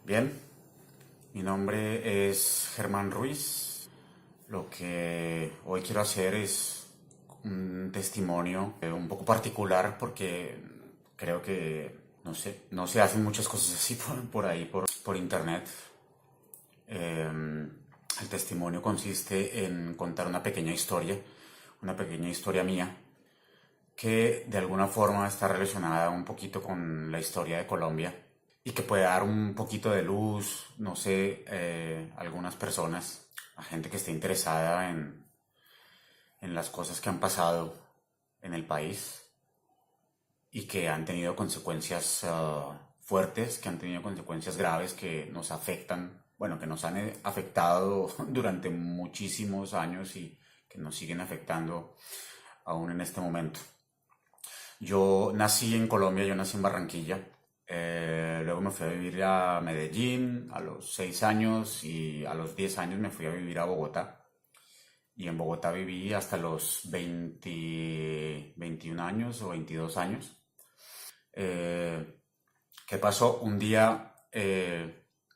Bien, mi nombre es Germán Ruiz. Lo que hoy quiero hacer es un testimonio un poco particular porque creo que no se hacen muchas cosas así por ahí, por internet. El testimonio consiste en contar una pequeña historia mía, que de alguna forma está relacionada un poquito con la historia de Colombia y que puede dar un poquito de luz, no sé, a algunas personas, a gente que esté interesada en las cosas que han pasado en el país y que han tenido consecuencias fuertes, que han tenido consecuencias graves que nos afectan, bueno, que nos han afectado durante muchísimos años y que nos siguen afectando aún en este momento. Yo nací en Colombia, yo nací en Barranquilla. Luego me fui a vivir a Medellín a los 6 años y a los 10 años me fui a vivir a Bogotá. Y en Bogotá viví hasta los 21 años o 22 años. Eh, ¿Qué pasó? Un día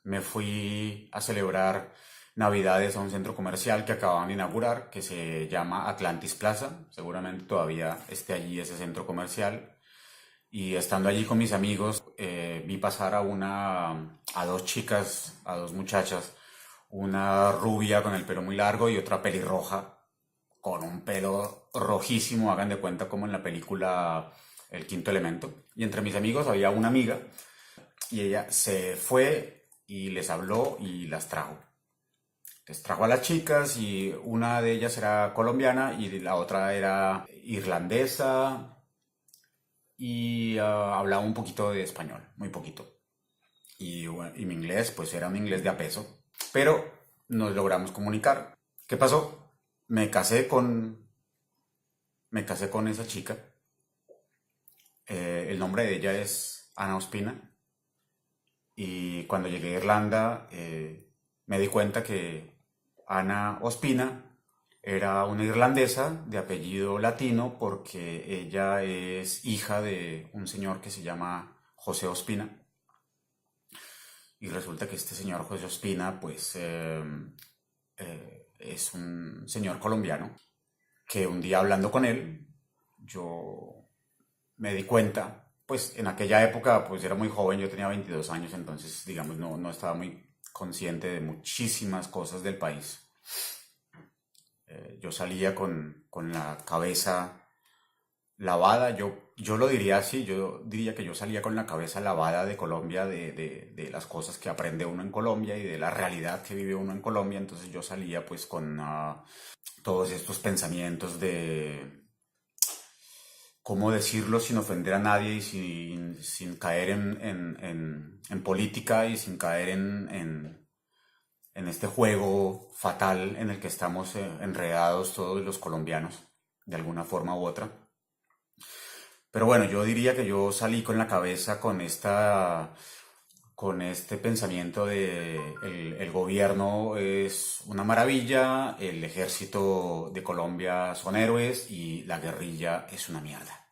me fui a celebrar Navidades a un centro comercial que acababan de inaugurar, que se llama Atlantis Plaza. Seguramente todavía esté allí ese centro comercial. Y estando allí con mis amigos, vi pasar a dos chicas, a dos muchachas, una rubia con el pelo muy largo y otra pelirroja con un pelo rojísimo, hagan de cuenta como en la película El Quinto Elemento. Y entre mis amigos había una amiga y ella se fue y les habló y las trajo. Les trajo a las chicas y una de ellas era colombiana y la otra era irlandesa y hablaba un poquito de español, muy poquito. Y, bueno, y mi inglés, pues era un inglés de a peso. Pero nos logramos comunicar. ¿Qué pasó? Me casé con, me casé con esa chica. El nombre de ella es Ana Ospina. Y cuando llegué a Irlanda, me di cuenta que Ana Ospina era una irlandesa de apellido latino porque ella es hija de un señor que se llama José Ospina. Y resulta que este señor José Ospina, pues, es un señor colombiano que un día hablando con él, yo me di cuenta, pues en aquella época, pues era muy joven, yo tenía 22 años, entonces, digamos, no estaba muy consciente de muchísimas cosas del país. Yo salía con la cabeza lavada, yo lo diría así, yo diría que yo salía con la cabeza lavada de Colombia, de las cosas que aprende uno en Colombia y de la realidad que vive uno en Colombia, entonces yo salía pues con todos estos pensamientos de cómo decirlo sin ofender a nadie y sin caer en política y sin caer en este juego fatal en el que estamos enredados todos los colombianos, de alguna forma u otra. Pero bueno, yo diría que yo salí con la cabeza con este pensamiento de el gobierno es una maravilla, el ejército de Colombia son héroes y la guerrilla es una mierda.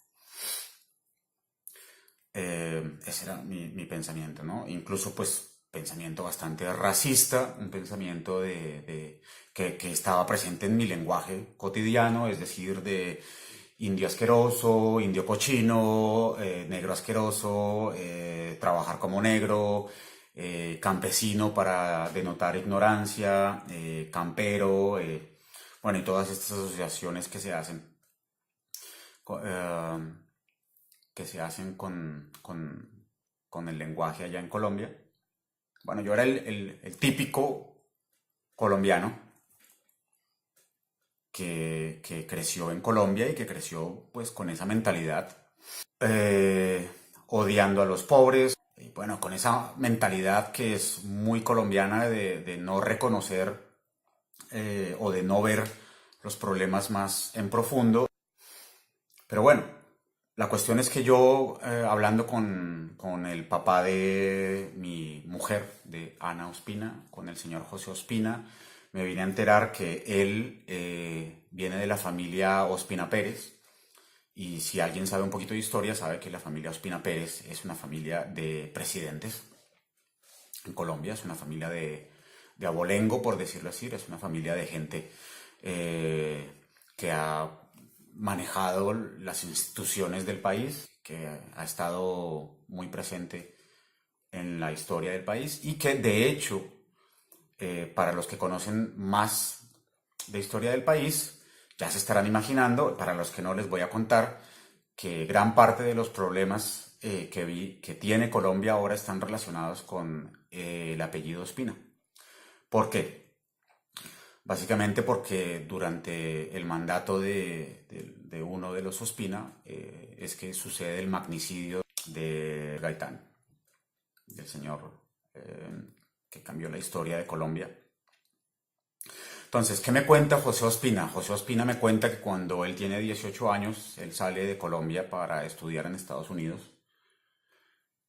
Ese era mi pensamiento, ¿no? Incluso pues pensamiento bastante racista, un pensamiento que estaba presente en mi lenguaje cotidiano, es decir, de indio asqueroso, indio cochino, negro asqueroso, trabajar como negro, campesino para denotar ignorancia, campero, bueno, y todas estas asociaciones eh, que se hacen con el lenguaje allá en Colombia. Bueno, yo era el típico colombiano que creció en Colombia y que creció pues con esa mentalidad, odiando a los pobres, y bueno, con esa mentalidad que es muy colombiana de no reconocer o de no ver los problemas más en profundo. Pero bueno, la cuestión es que yo, hablando con el papá de mi mujer, de Ana Ospina, con el señor José Ospina, me vine a enterar que él viene de la familia Ospina Pérez. Y si alguien sabe un poquito de historia, sabe que la familia Ospina Pérez es una familia de presidentes. en Colombia. Es una familia de abolengo, por decirlo así. Es una familia de gente que ha manejado las instituciones del país, que ha estado muy presente en la historia del país y que de hecho, para los que conocen más de historia del país, ya se estarán imaginando, para los que no les voy a contar, que gran parte de los problemas que tiene Colombia ahora están relacionados con el apellido Ospina. ¿Por qué? Básicamente porque durante el mandato de uno de los Ospina es que sucede el magnicidio de Gaitán, del señor que cambió la historia de Colombia. Entonces, ¿qué me cuenta José Ospina? José Ospina me cuenta que cuando él tiene 18 años, él sale de Colombia para estudiar en Estados Unidos.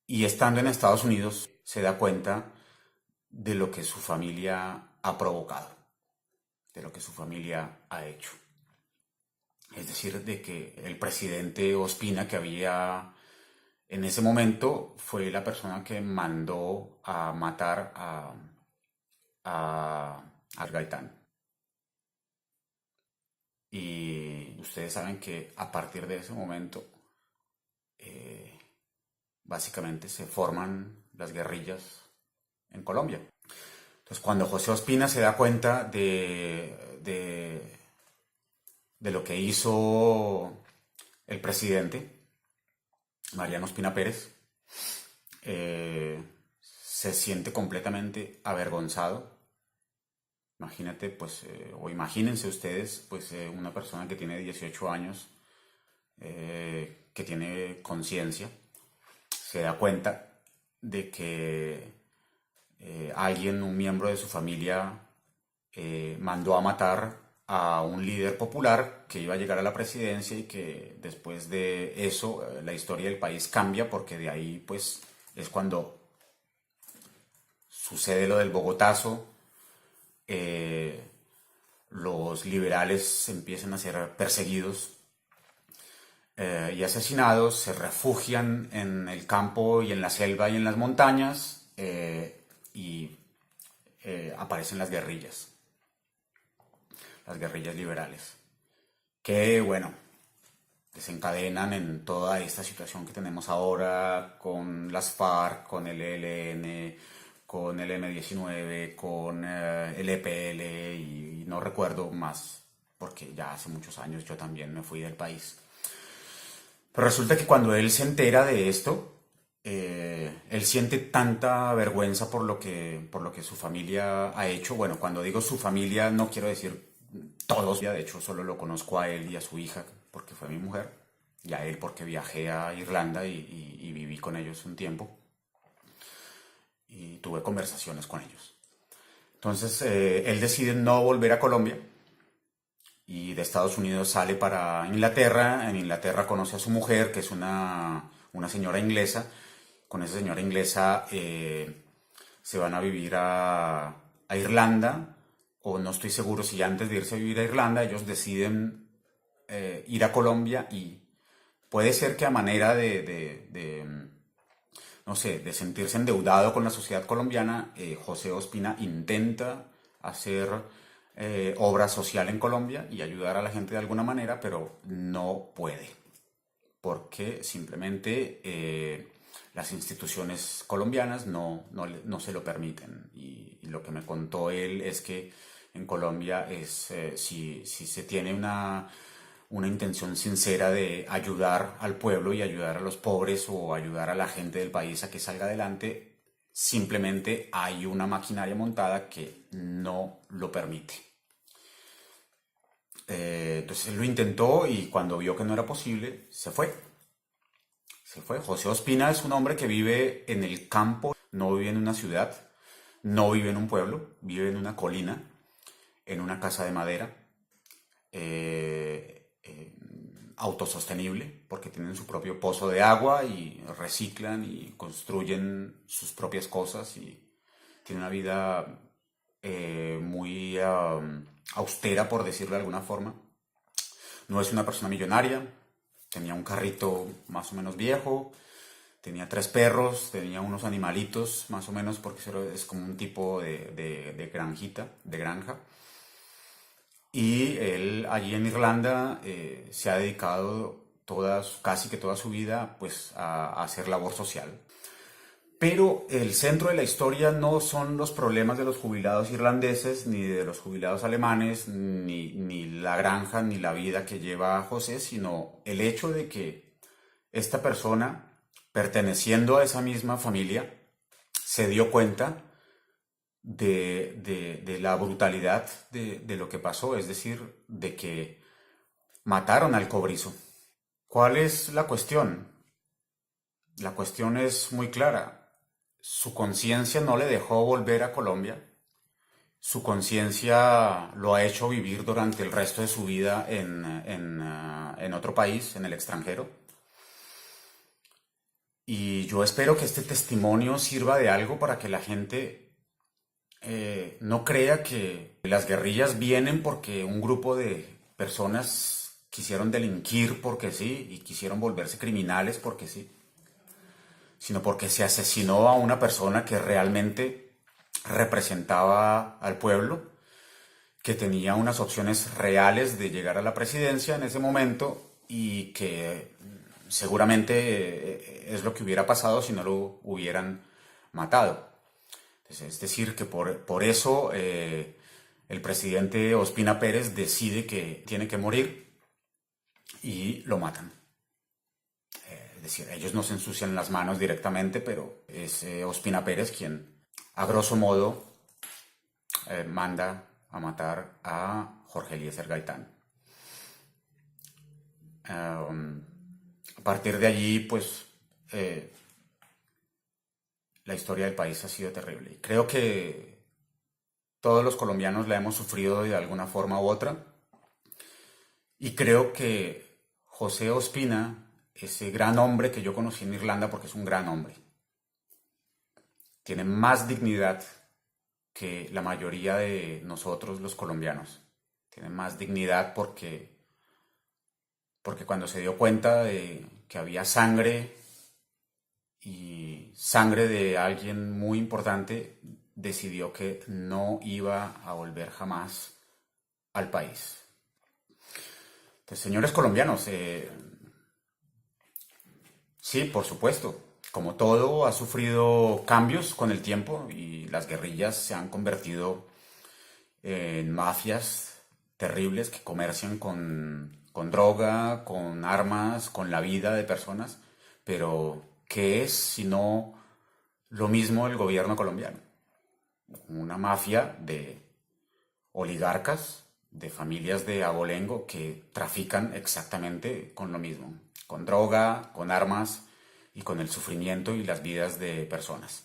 Y estando en Estados Unidos, se da cuenta de lo que su familia ha provocado, de lo que su familia ha hecho. Es decir, de que el presidente Ospina, que había en ese momento, fue la persona que mandó a matar a Gaitán. Y ustedes saben que a partir de ese momento, básicamente se forman las guerrillas en Colombia. Entonces, cuando José Ospina se da cuenta de lo que hizo el presidente, Mariano Ospina Pérez, se siente completamente avergonzado. Imagínate, pues, o imagínense ustedes, pues, una persona que tiene 18 años, que tiene conciencia, se da cuenta de que alguien, un miembro de su familia, mandó a matar a un líder popular que iba a llegar a la presidencia y que después de eso la historia del país cambia, porque de ahí pues es cuando sucede lo del Bogotazo. Los liberales empiezan a ser perseguidos y asesinados, se refugian en el campo y en la selva y en las montañas, y aparecen las guerrillas liberales, que bueno, desencadenan en toda esta situación que tenemos ahora con las FARC, con el ELN, con el M-19, con el EPL y no recuerdo más, porque ya hace muchos años yo también me fui del país. Pero resulta que cuando él se entera de esto, él siente tanta vergüenza por lo que su familia ha hecho. Bueno, cuando digo su familia no quiero decir todos, ya de hecho solo lo conozco a él y a su hija porque fue mi mujer, y a él porque viajé a Irlanda y viví con ellos un tiempo y tuve conversaciones con ellos. Entonces él decide no volver a Colombia y de Estados Unidos sale para Inglaterra. En Inglaterra conoce a su mujer, que es una señora inglesa. Con esa señora inglesa se van a vivir a Irlanda, o no estoy seguro si antes de irse a vivir a Irlanda ellos deciden ir a Colombia, y puede ser que a manera no sé, de sentirse endeudado con la sociedad colombiana, José Ospina intenta hacer obra social en Colombia y ayudar a la gente de alguna manera, pero no puede, porque simplemente las instituciones colombianas no se lo permiten. Y lo que me contó él es que en Colombia es, si se tiene una intención sincera de ayudar al pueblo y ayudar a los pobres o ayudar a la gente del país a que salga adelante, simplemente hay una maquinaria montada que no lo permite. Entonces él lo intentó y cuando vio que no era posible, se fue. Se fue. José Ospina es un hombre que vive en el campo, no vive en una ciudad, no vive en un pueblo, vive en una colina, en una casa de madera, autosostenible, porque tienen su propio pozo de agua y reciclan y construyen sus propias cosas y tienen una vida muy austera, por decirlo de alguna forma. No es una persona millonaria, tenía un carrito más o menos viejo, Tenía 3 perros, tenía unos animalitos, más o menos, porque eso es como un tipo de granjita, de granja. Y él allí en Irlanda se ha dedicado casi que toda su vida pues, a hacer labor social. Pero el centro de la historia no son los problemas de los jubilados irlandeses, ni de los jubilados alemanes, ni la granja, ni la vida que lleva José, sino el hecho de que esta persona, perteneciendo a esa misma familia, se dio cuenta de la brutalidad de lo que pasó, es decir, de que mataron al cobrizo. ¿Cuál es la cuestión? La cuestión es muy clara. Su conciencia no le dejó volver a Colombia. Su conciencia lo ha hecho vivir durante el resto de su vida en otro país, en el extranjero. Y yo espero que este testimonio sirva de algo para que la gente no crea que las guerrillas vienen porque un grupo de personas quisieron delinquir porque sí y quisieron volverse criminales porque sí, sino porque se asesinó a una persona que realmente representaba al pueblo, que tenía unas opciones reales de llegar a la presidencia en ese momento y que seguramente es lo que hubiera pasado si no lo hubieran matado. Es decir, que por eso el presidente Ospina Pérez decide que tiene que morir y lo matan. Es decir, ellos no se ensucian las manos directamente, pero es Ospina Pérez quien, a grosso modo, manda a matar a Jorge Eliezer Gaitán. A partir de allí, pues, la historia del país ha sido terrible. Y creo que todos los colombianos la hemos sufrido de alguna forma u otra. Y creo que José Ospina, ese gran hombre que yo conocí en Irlanda, porque es un gran hombre, tiene más dignidad que la mayoría de nosotros los colombianos. Tiene más dignidad porque cuando se dio cuenta de que había sangre y sangre de alguien muy importante, decidió que no iba a volver jamás al país. Entonces, señores colombianos, sí, por supuesto, como todo ha sufrido cambios con el tiempo y las guerrillas se han convertido en mafias terribles que comercian con droga, con armas, con la vida de personas, pero ¿qué es sino lo mismo el gobierno colombiano? Una mafia de oligarcas, de familias de abolengo que trafican exactamente con lo mismo, con droga, con armas y con el sufrimiento y las vidas de personas.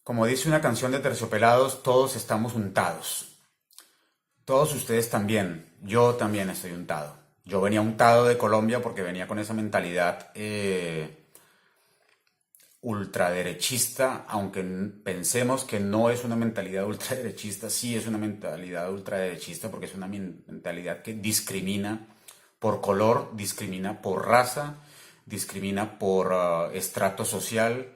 Como dice una canción de Terciopelados, todos estamos untados. Todos ustedes también, yo también estoy untado. Yo venía untado de Colombia porque venía con esa mentalidad ultraderechista, aunque pensemos que no es una mentalidad ultraderechista, sí es una mentalidad ultraderechista porque es una mentalidad que discrimina por color, discrimina por raza, discrimina por estrato social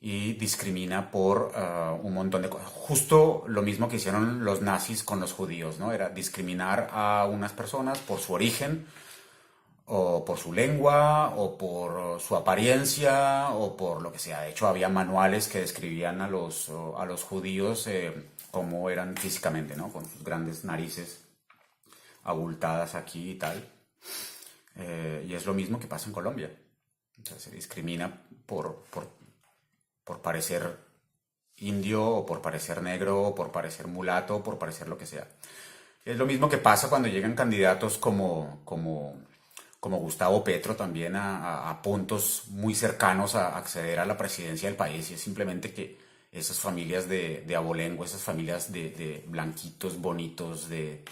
y discrimina por un montón de cosas. Justo lo mismo que hicieron los nazis con los judíos, ¿no? Era discriminar a unas personas por su origen, o por su lengua, o por su apariencia, o por lo que sea. De hecho, había manuales que describían a los judíos cómo eran físicamente, ¿no? Con sus grandes narices abultadas aquí y tal. Y es lo mismo que pasa en Colombia. O sea, se discrimina por parecer indio, o por parecer negro, o por parecer mulato, o por parecer lo que sea. Es lo mismo que pasa cuando llegan candidatos como Gustavo Petro también a puntos muy cercanos a acceder a la presidencia del país, y es simplemente que esas familias de abolengo, esas familias de blanquitos bonitos de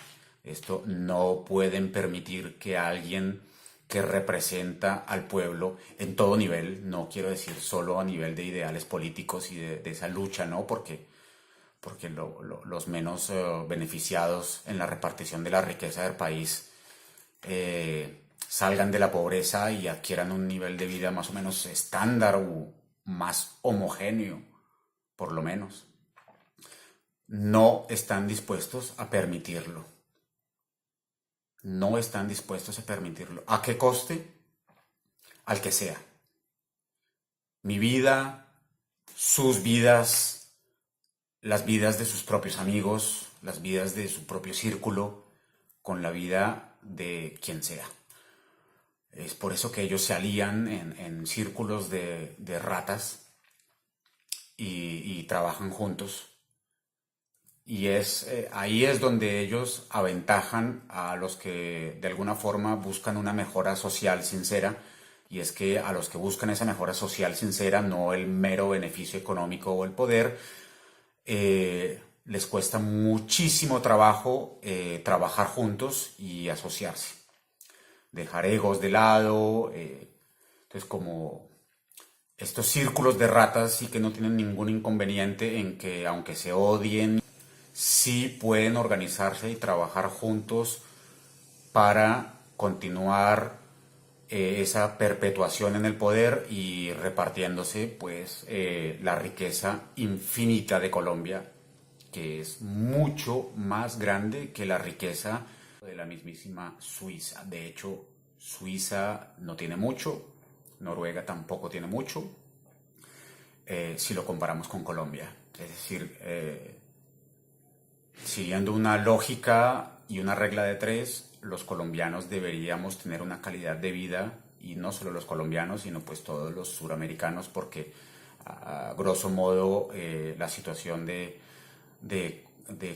esto, no pueden permitir que alguien que representa al pueblo en todo nivel, no quiero decir solo a nivel de ideales políticos y de esa lucha, ¿no? Porque los menos beneficiados en la repartición de la riqueza del país salgan de la pobreza y adquieran un nivel de vida más o menos estándar o más homogéneo, por lo menos. No están dispuestos a permitirlo. No están dispuestos a permitirlo. ¿A qué coste? Al que sea. Mi vida, sus vidas, las vidas de sus propios amigos, las vidas de su propio círculo, con la vida de quien sea. Es por eso que ellos se alían en círculos de ratas y trabajan juntos. Y ahí es donde ellos aventajan a los que de alguna forma buscan una mejora social sincera. Y es que a los que buscan esa mejora social sincera, no el mero beneficio económico o el poder, les cuesta muchísimo trabajo trabajar juntos y asociarse. Dejar egos de lado. Entonces, como estos círculos de ratas sí que no tienen ningún inconveniente en que, aunque se odien, sí pueden organizarse y trabajar juntos para continuar esa perpetuación en el poder y repartiéndose pues la riqueza infinita de Colombia, que es mucho más grande que la riqueza de la mismísima Suiza. De hecho, Suiza no tiene mucho, Noruega tampoco tiene mucho, si lo comparamos con Colombia. Es decir, siguiendo una lógica y una regla de tres, los colombianos deberíamos tener una calidad de vida, y no solo los colombianos, sino pues todos los suramericanos, porque a grosso modo la situación de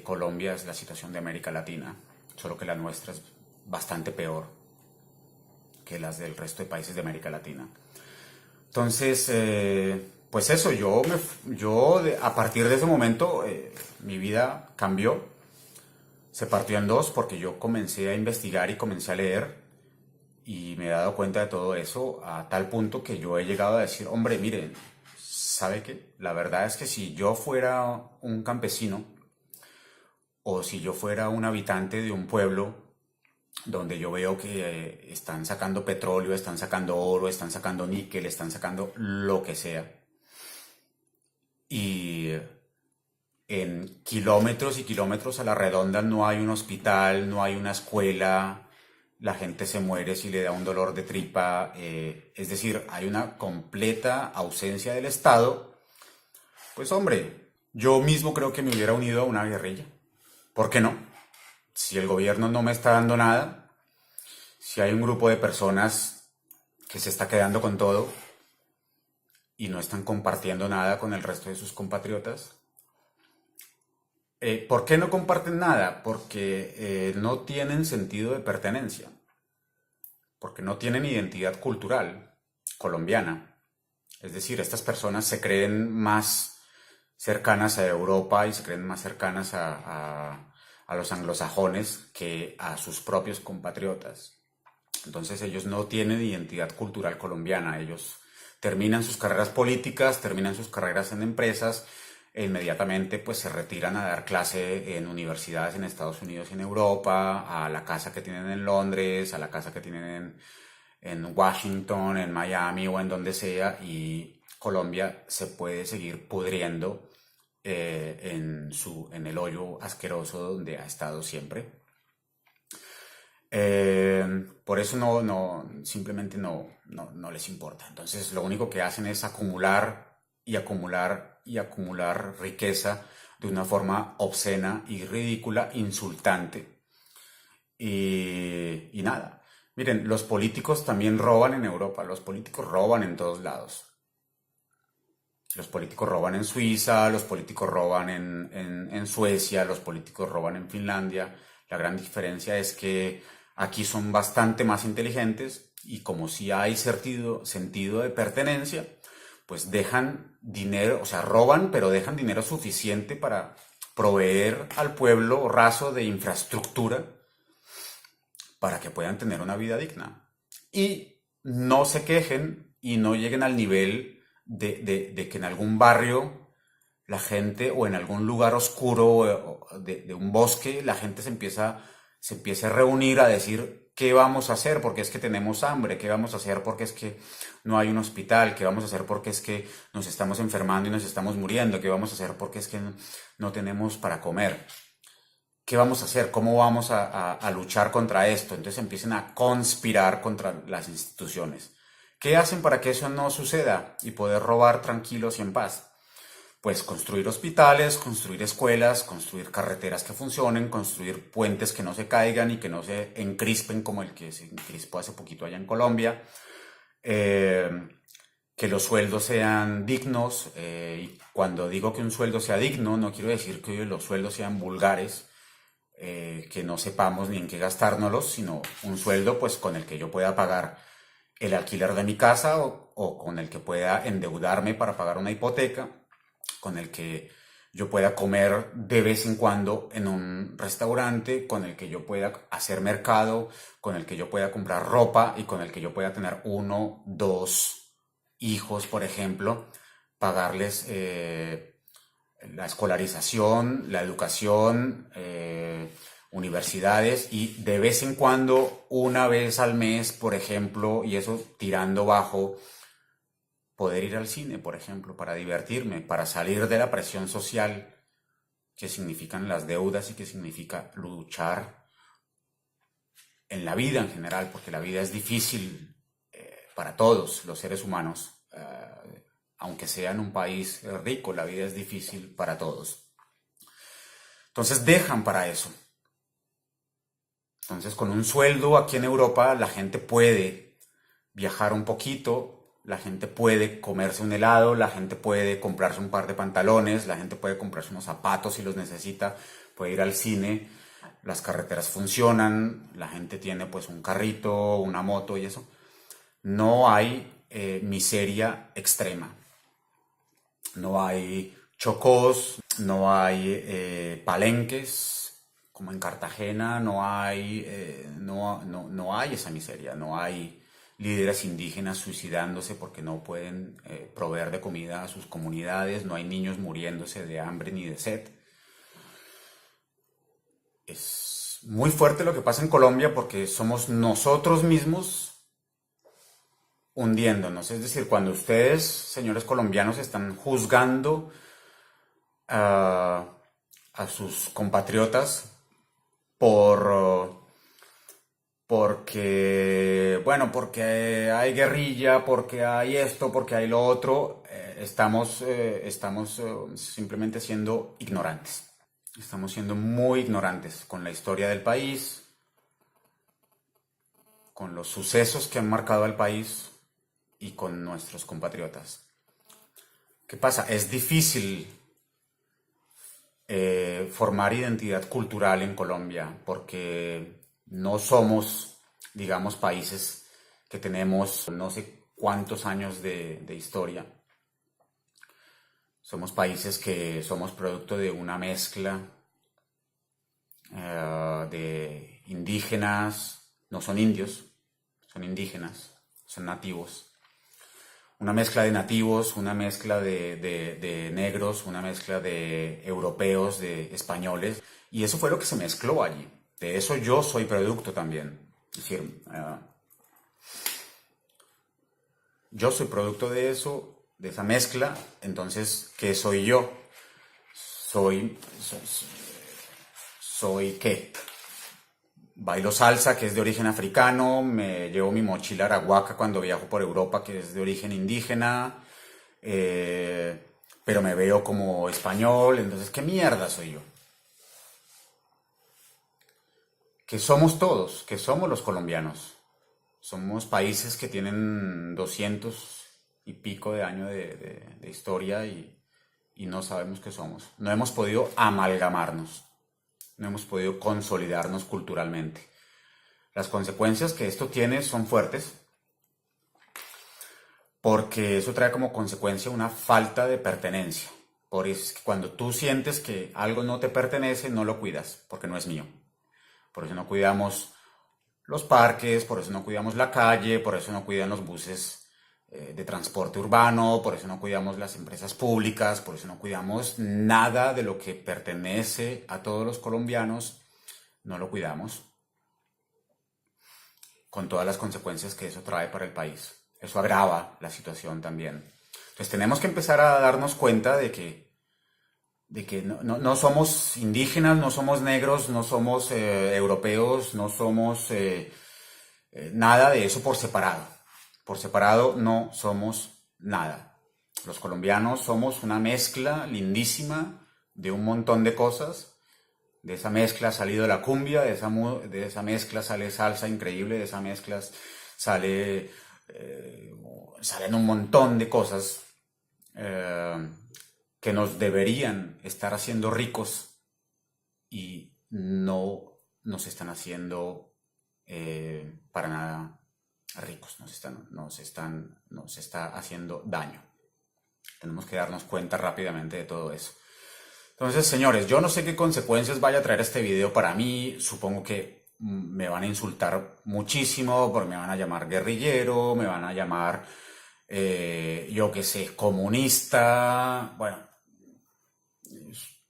Colombia es la situación de América Latina, solo que la nuestra es bastante peor que las del resto de países de América Latina. Entonces, pues eso, a partir de ese momento mi vida cambió, se partió en dos porque yo comencé a investigar y comencé a leer y me he dado cuenta de todo eso a tal punto que yo he llegado a decir, hombre, miren, ¿sabe qué? La verdad es que si yo fuera un campesino o si yo fuera un habitante de un pueblo donde yo veo que están sacando petróleo, están sacando oro, están sacando níquel, están sacando lo que sea, y en kilómetros y kilómetros a la redonda no hay un hospital, no hay una escuela, la gente se muere si le da un dolor de tripa, es decir, hay una completa ausencia del Estado, pues hombre, yo mismo creo que me hubiera unido a una guerrilla. ¿Por qué no? Si el gobierno no me está dando nada, si hay un grupo de personas que se está quedando con todo y no están compartiendo nada con el resto de sus compatriotas, ¿por qué no comparten nada? Porque no tienen sentido de pertenencia, porque no tienen identidad cultural colombiana. Es decir, estas personas se creen más cercanas a Europa y se creen más cercanas a los anglosajones que a sus propios compatriotas. Entonces ellos no tienen identidad cultural colombiana, ellos terminan sus carreras políticas, terminan sus carreras en empresas e inmediatamente pues se retiran a dar clase en universidades en Estados Unidos y en Europa, a la casa que tienen en Londres, a la casa que tienen en Washington, en Miami o en donde sea, y Colombia se puede seguir pudriendo en el hoyo asqueroso donde ha estado siempre. Por eso simplemente no les importa. Entonces lo único que hacen es acumular y acumular y acumular riqueza de una forma obscena y ridícula, insultante. Y nada. Miren, los políticos también roban en Europa, los políticos roban en todos lados. Los políticos roban en Suiza, los políticos roban en Suecia, los políticos roban en Finlandia. La gran diferencia es que aquí son bastante más inteligentes y como si hay sentido de pertenencia, pues dejan dinero, o sea, roban, pero dejan dinero suficiente para proveer al pueblo raso de infraestructura para que puedan tener una vida digna. Y no se quejen y no lleguen al nivel de que en algún barrio la gente o en algún lugar oscuro de un bosque la gente se empieza a reunir a decir ¿qué vamos a hacer porque es que tenemos hambre? ¿Qué vamos a hacer porque es que no hay un hospital? ¿Qué vamos a hacer porque es que nos estamos enfermando y nos estamos muriendo? ¿Qué vamos a hacer porque es que no tenemos para comer? ¿Qué vamos a hacer? ¿Cómo vamos a luchar contra esto? Entonces empiezan a conspirar contra las instituciones. ¿Qué hacen para que eso no suceda y poder robar tranquilos y en paz? Pues construir hospitales, construir escuelas, construir carreteras que funcionen, construir puentes que no se caigan y que no se encrispen como el que se encrispó hace poquito allá en Colombia. Eh, que los sueldos sean dignos. Y cuando digo que un sueldo sea digno, no quiero decir que los sueldos sean vulgares, que no sepamos ni en qué gastárnoslos, sino un sueldo pues con el que yo pueda pagar el alquiler de mi casa o con el que pueda endeudarme para pagar una hipoteca, con el que yo pueda comer de vez en cuando en un restaurante, con el que yo pueda hacer mercado, con el que yo pueda comprar ropa y con el que yo pueda tener 1, 2 hijos, por ejemplo, pagarles la escolarización, la educación, universidades y de vez en cuando, una vez al mes, por ejemplo, y eso tirando bajo, poder ir al cine, por ejemplo, para divertirme, para salir de la presión social que significan las deudas y que significa luchar en la vida en general, porque la vida es difícil para todos los seres humanos, aunque sea en un país rico, la vida es difícil para todos. Entonces dejan para eso. Entonces con un sueldo aquí en Europa la gente puede viajar un poquito, la gente puede comerse un helado, la gente puede comprarse un par de pantalones, la gente puede comprarse unos zapatos si los necesita, puede ir al cine, las carreteras funcionan, la gente tiene pues un carrito, una moto y eso. No hay miseria extrema, no hay chocos, no hay palenques como en Cartagena, no hay esa miseria, no hay líderes indígenas suicidándose porque no pueden proveer de comida a sus comunidades, no hay niños muriéndose de hambre ni de sed. Es muy fuerte lo que pasa en Colombia porque somos nosotros mismos hundiéndonos. Es decir, cuando ustedes, señores colombianos, están juzgando a, a sus compatriotas por porque hay guerrilla, porque hay esto, porque hay lo otro, estamos simplemente siendo ignorantes. Estamos siendo muy ignorantes con la historia del país, con los sucesos que han marcado al país y con nuestros compatriotas. ¿Qué pasa? Es difícil formar identidad cultural en Colombia porque no somos, digamos, países que tenemos no sé cuántos años de historia. Somos países que somos producto de una mezcla de indígenas, no son indios, son indígenas, son nativos. Una mezcla de nativos, una mezcla de negros, una mezcla de europeos, de españoles. Y eso fue lo que se mezcló allí. De eso yo soy producto también. Es decir, yo soy producto de eso, de esa mezcla. Entonces, ¿qué soy yo? ¿Soy qué? Bailo salsa, que es de origen africano, me llevo mi mochila arahuaca cuando viajo por Europa, que es de origen indígena, pero me veo como español, entonces, ¿qué mierda soy yo? ¿Qué somos todos? ¿Qué somos los colombianos? Somos países que tienen 200 y pico de años de historia y no sabemos qué somos. No hemos podido amalgamarnos, no hemos podido consolidarnos culturalmente. Las consecuencias que esto tiene son fuertes porque eso trae como consecuencia una falta de pertenencia. Por eso es que cuando tú sientes que algo no te pertenece, no lo cuidas, porque no es mío. Por eso no cuidamos los parques, por eso no cuidamos la calle, por eso no cuidan los buses de transporte urbano, por eso no cuidamos las empresas públicas, por eso no cuidamos nada de lo que pertenece a todos los colombianos, no lo cuidamos. con todas las consecuencias que eso trae para el país. Eso agrava la situación también. Entonces tenemos que empezar a darnos cuenta de que no somos indígenas, no somos negros, no somos europeos, no somos nada de eso por separado. Por separado no somos nada. Los colombianos somos una mezcla lindísima de un montón de cosas. De esa mezcla ha salido la cumbia, de esa mezcla sale salsa increíble, de esa mezcla salen un montón de cosas que nos deberían estar haciendo ricos y no nos están haciendo para nada ricos, nos está haciendo daño. Tenemos que darnos cuenta rápidamente de todo eso. Entonces, señores, yo no sé qué consecuencias vaya a traer este video para mí. Supongo que me van a insultar muchísimo, porque me van a llamar guerrillero, me van a llamar, yo qué sé, comunista. Bueno,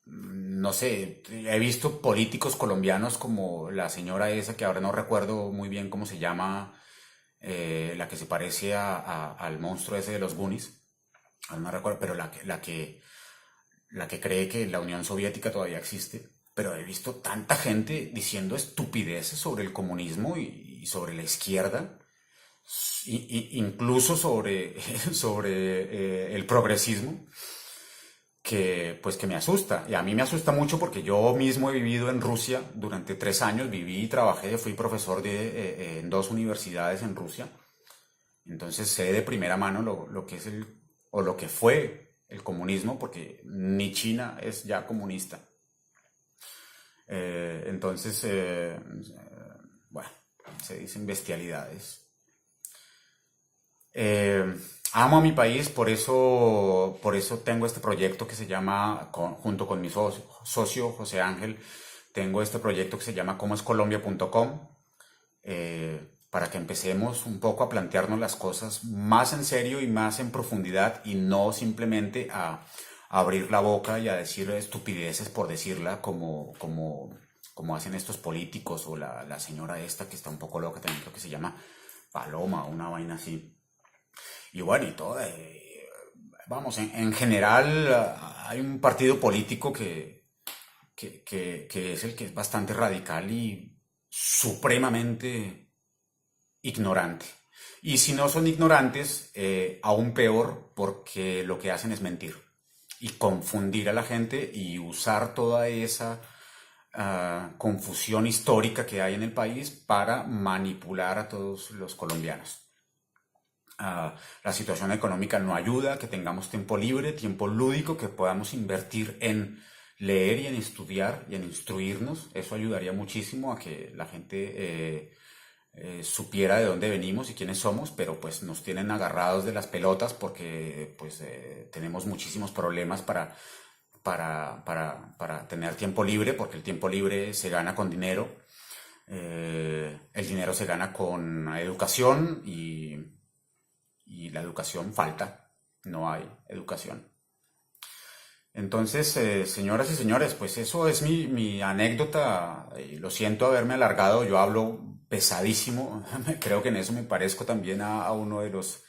no sé, he visto políticos colombianos como la señora esa, que ahora no recuerdo muy bien cómo se llama, la que se parece al monstruo ese de los Goonies. Ahora no recuerdo, pero la que cree que la Unión Soviética todavía existe. Pero he visto tanta gente diciendo estupideces sobre el comunismo y sobre la izquierda, incluso sobre el progresismo, que me asusta. Y a mí me asusta mucho porque yo mismo he vivido en Rusia durante 3 años, viví y trabajé, fui profesor en 2 universidades en Rusia. Entonces sé de primera mano lo que es lo que fue el comunismo, porque ni China es ya comunista. Entonces, bueno, se dicen bestialidades. Amo a mi país, por eso tengo este proyecto que se llama, junto con mi socio José Ángel, tengo este proyecto que se llama comoscolombia.com, para que empecemos un poco a plantearnos las cosas más en serio y más en profundidad, y no simplemente a abrir la boca y a decir estupideces por decirla, como hacen estos políticos, o la señora esta que está un poco loca también, creo que se llama Paloma, una vaina así. Y bueno, y todo, vamos, en general hay un partido político que es el que es bastante radical y supremamente ignorante. Y si no son ignorantes, aún peor, porque lo que hacen es mentir y confundir a la gente y usar toda esa confusión histórica que hay en el país para manipular a todos los colombianos. La situación económica no ayuda, que tengamos tiempo libre, tiempo lúdico, que podamos invertir en leer y en estudiar y en instruirnos. Eso ayudaría muchísimo a que la gente supiera de dónde venimos y quiénes somos, pero pues nos tienen agarrados de las pelotas porque pues tenemos muchísimos problemas para tener tiempo libre, porque el tiempo libre se gana con dinero, el dinero se gana con educación, y la educación falta, no hay educación. Entonces, señoras y señores, pues eso es mi anécdota. Lo siento haberme alargado, yo hablo pesadísimo. Creo que en eso me parezco también a uno de los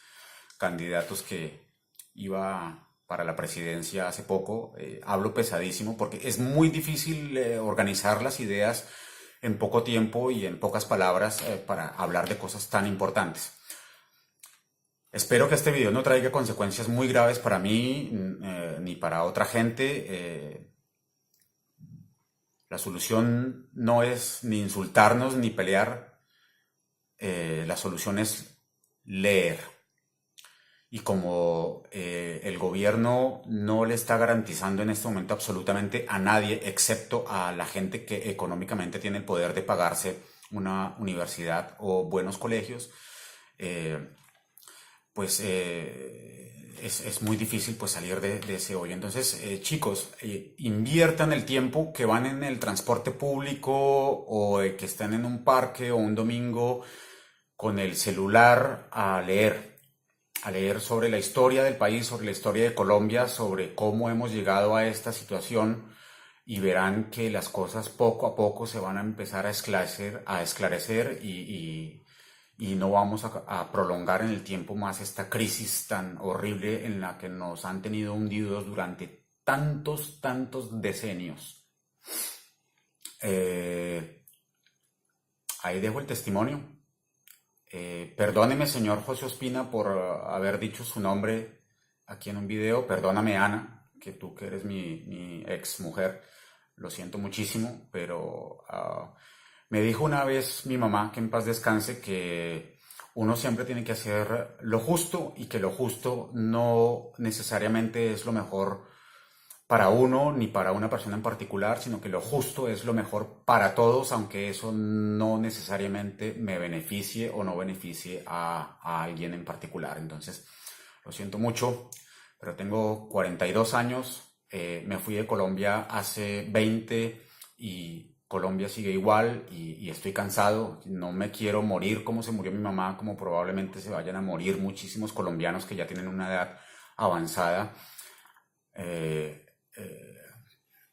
candidatos que iba para la presidencia hace poco. Hablo pesadísimo porque es muy difícil organizar las ideas en poco tiempo y en pocas palabras para hablar de cosas tan importantes. Espero que este video no traiga consecuencias muy graves para mí ni para otra gente. La solución no es ni insultarnos ni pelear. La solución es leer. Y como el gobierno no le está garantizando en este momento absolutamente a nadie, excepto a la gente que económicamente tiene el poder de pagarse una universidad o buenos colegios, pues es muy difícil pues salir de ese hoyo. Entonces, chicos, inviertan el tiempo que van en el transporte público, o que están en un parque o un domingo con el celular a leer sobre la historia del país, sobre la historia de Colombia, sobre cómo hemos llegado a esta situación, y verán que las cosas poco a poco se van a empezar a esclarecer y no vamos a prolongar en el tiempo más esta crisis tan horrible en la que nos han tenido hundidos durante tantos decenios. Ahí dejo el testimonio. Perdóneme, señor José Ospina, por haber dicho su nombre aquí en un video. Perdóname, Ana, que tú que eres mi ex mujer. Lo siento muchísimo, pero me dijo una vez mi mamá, que en paz descanse, que uno siempre tiene que hacer lo justo y que lo justo no necesariamente es lo mejor para uno ni para una persona en particular, sino que lo justo es lo mejor para todos, aunque eso no necesariamente me beneficie o no beneficie a alguien en particular. Entonces, lo siento mucho, pero tengo 42 años, me fui de Colombia hace 20 y Colombia sigue igual y estoy cansado, no me quiero morir como se murió mi mamá, como probablemente se vayan a morir muchísimos colombianos que ya tienen una edad avanzada.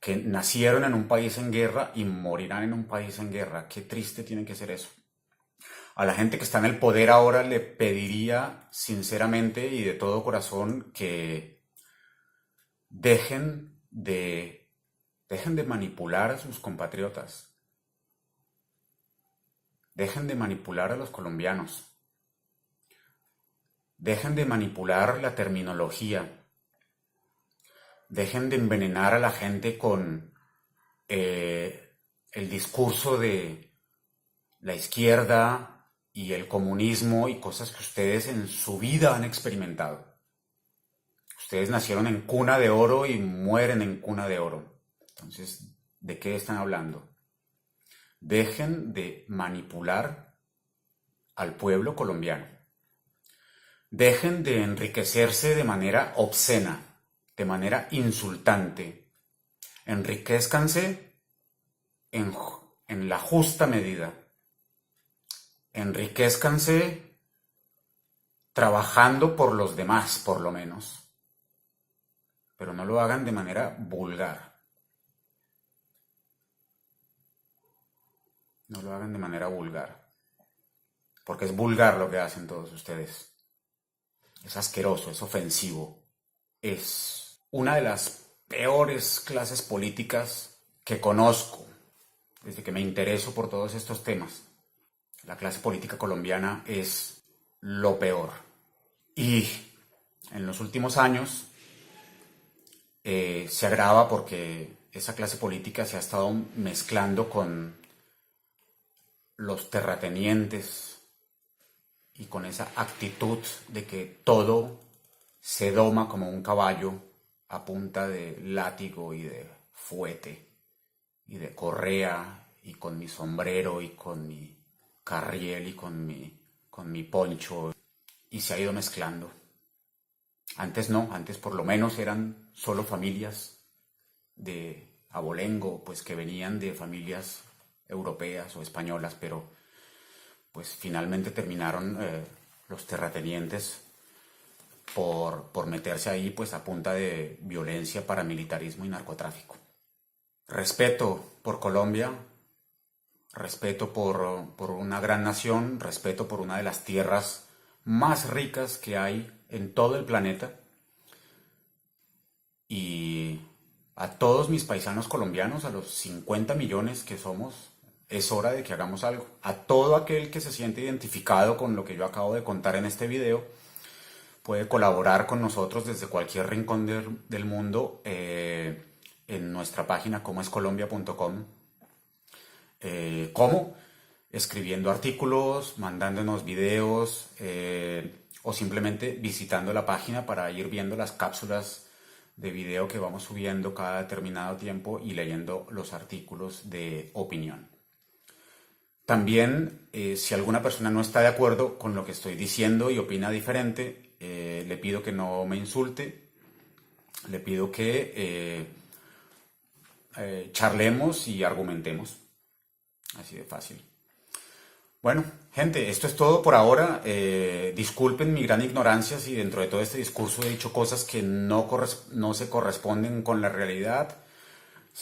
Que nacieron en un país en guerra y morirán en un país en guerra. Qué triste tiene que ser eso. A la gente que está en el poder ahora le pediría sinceramente y de todo corazón que dejen de manipular a sus compatriotas. Dejen de manipular a los colombianos. Dejen de manipular la terminología. Dejen de envenenar a la gente con el discurso de la izquierda y el comunismo y cosas que ustedes en su vida han experimentado. Ustedes nacieron en cuna de oro y mueren en cuna de oro. Entonces, ¿de qué están hablando? Dejen de manipular al pueblo colombiano. Dejen de enriquecerse de manera obscena, de manera insultante. Enriquézcanse en la justa medida. Enriquézcanse trabajando por los demás, por lo menos. Pero no lo hagan de manera vulgar. No lo hagan de manera vulgar. Porque es vulgar lo que hacen todos ustedes. Es asqueroso, es ofensivo. Es una de las peores clases políticas que conozco desde que me intereso por todos estos temas. La clase política colombiana es lo peor. Y en los últimos años se agrava porque esa clase política se ha estado mezclando con los terratenientes y con esa actitud de que todo se doma como un caballo a punta de látigo y de fuete y de correa y con mi sombrero y con mi carriel y con mi poncho, y se ha ido mezclando. Antes no, antes por lo menos eran solo familias de abolengo, pues que venían de familias europeas o españolas, pero pues finalmente terminaron los terratenientes por meterse ahí pues a punta de violencia, paramilitarismo y narcotráfico. Respeto por Colombia, respeto por una gran nación, respeto por una de las tierras más ricas que hay en todo el planeta, y a todos mis paisanos colombianos, a los 50 millones que somos, es hora de que hagamos algo. A todo aquel que se siente identificado con lo que yo acabo de contar en este video, puede colaborar con nosotros desde cualquier rincón del mundo en nuestra página comoescolombia.com. ¿Cómo? Escribiendo artículos, mandándonos videos o simplemente visitando la página para ir viendo las cápsulas de video que vamos subiendo cada determinado tiempo y leyendo los artículos de opinión. También, si alguna persona no está de acuerdo con lo que estoy diciendo y opina diferente, le pido que no me insulte, le pido que charlemos y argumentemos. Así de fácil. Bueno, gente, esto es todo por ahora. Disculpen mi gran ignorancia si dentro de todo este discurso he dicho cosas que no se corresponden con la realidad,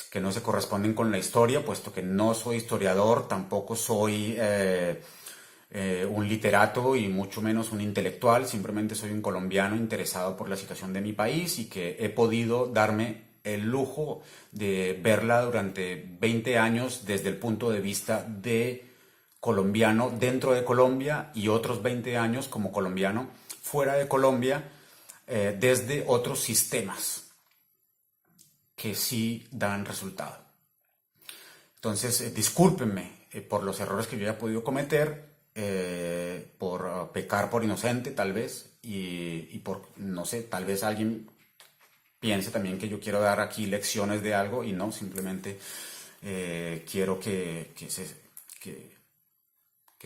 que no se corresponden con la historia, puesto que no soy historiador, tampoco soy un literato y mucho menos un intelectual, simplemente soy un colombiano interesado por la situación de mi país y que he podido darme el lujo de verla durante 20 años desde el punto de vista de colombiano dentro de Colombia y otros 20 años como colombiano fuera de Colombia, desde otros sistemas que sí dan resultado. Entonces, discúlpenme por los errores que yo haya podido cometer, por pecar por inocente tal vez, y por, no sé, tal vez alguien piense también que yo quiero dar aquí lecciones de algo y no, simplemente quiero que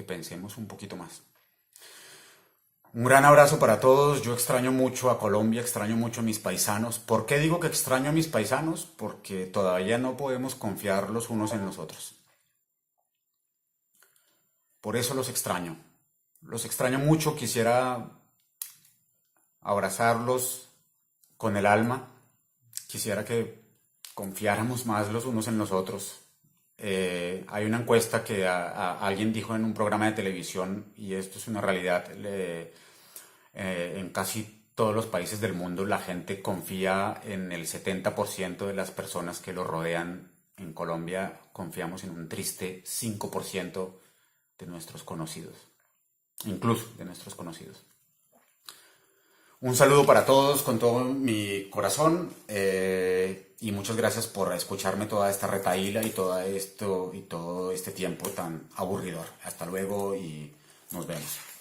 pensemos un poquito más. Un gran abrazo para todos. Yo extraño mucho a Colombia, extraño mucho a mis paisanos. ¿Por qué digo que extraño a mis paisanos? Porque todavía no podemos confiar los unos en los otros. Por eso los extraño. Los extraño mucho. Quisiera abrazarlos con el alma. Quisiera que confiáramos más los unos en los otros. Hay una encuesta que alguien dijo en un programa de televisión, y esto es una realidad, en casi todos los países del mundo la gente confía en el 70% de las personas que lo rodean. En Colombia confiamos en un triste 5% de nuestros conocidos, incluso de nuestros conocidos. Un saludo para todos con todo mi corazón, y muchas gracias por escucharme toda esta retahíla y todo este tiempo tan aburridor. Hasta luego y nos vemos.